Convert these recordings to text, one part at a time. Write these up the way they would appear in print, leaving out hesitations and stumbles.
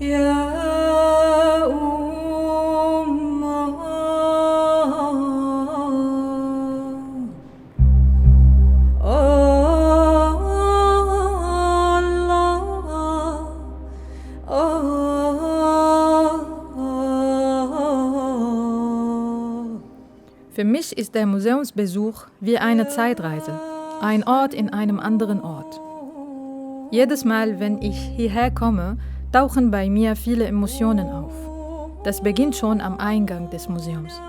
يا أمه Für mich ist der Museumsbesuch wie eine Zeitreise, ein Ort in einem anderen Ort. Jedes Mal, wenn ich hierher komme, tauchen bei mir viele Emotionen auf. Das beginnt schon am Eingang des Museums.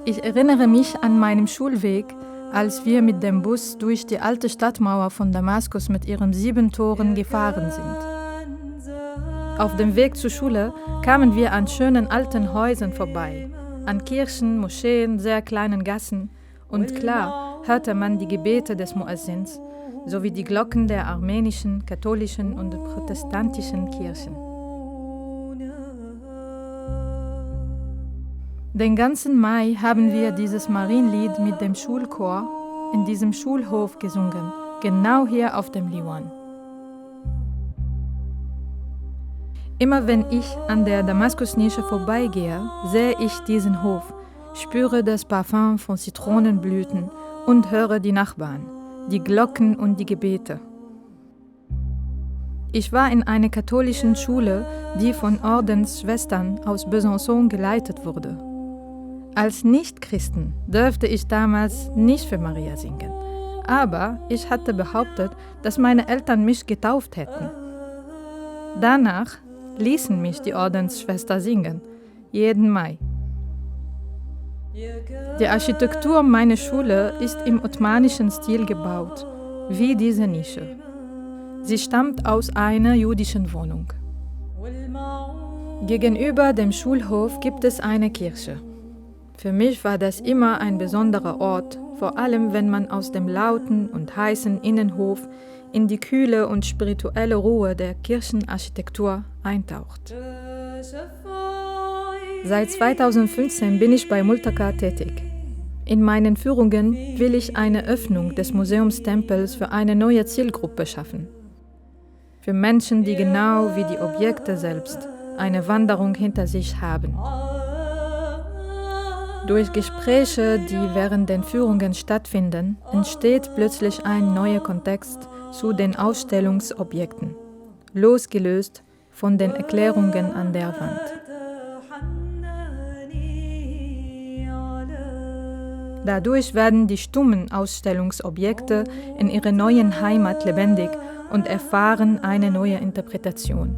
Ich erinnere mich an meinen Schulweg, als wir mit dem Bus durch die alte Stadtmauer von Damaskus mit ihren 7 Toren gefahren sind. Auf dem Weg zur Schule kamen wir an schönen alten Häusern vorbei, an Kirchen, Moscheen, sehr kleinen Gassen, und klar hörte man die Gebete des Muezzins sowie die Glocken der armenischen, katholischen und protestantischen Kirchen. Den ganzen Mai haben wir dieses Marienlied mit dem Schulchor in diesem Schulhof gesungen, genau hier auf dem Liwan. Immer wenn ich an der Damaskusnische vorbeigehe, sehe ich diesen Hof, spüre das Parfum von Zitronenblüten und höre die Nachbarn, die Glocken und die Gebete. Ich war in einer katholischen Schule, die von Ordensschwestern aus Besançon geleitet wurde. Als Nichtchristen dürfte ich damals nicht für Maria singen, aber ich hatte behauptet, dass meine Eltern mich getauft hätten. Danach ließen mich die Ordensschwester singen, jeden Mai. Die Architektur meiner Schule ist im ottomanischen Stil gebaut, wie diese Nische. Sie stammt aus einer jüdischen Wohnung. Gegenüber dem Schulhof gibt es eine Kirche. Für mich war das immer ein besonderer Ort, vor allem wenn man aus dem lauten und heißen Innenhof in die kühle und spirituelle Ruhe der Kirchenarchitektur eintaucht. Seit 2015 bin ich bei Multaka tätig. In meinen Führungen will ich eine Öffnung des Museumstempels für eine neue Zielgruppe schaffen. Für Menschen, die genau wie die Objekte selbst eine Wanderung hinter sich haben. Durch Gespräche, die während den Führungen stattfinden, entsteht plötzlich ein neuer Kontext zu den Ausstellungsobjekten, losgelöst von den Erklärungen an der Wand. Dadurch werden die stummen Ausstellungsobjekte in ihrer neuen Heimat lebendig und erfahren eine neue Interpretation.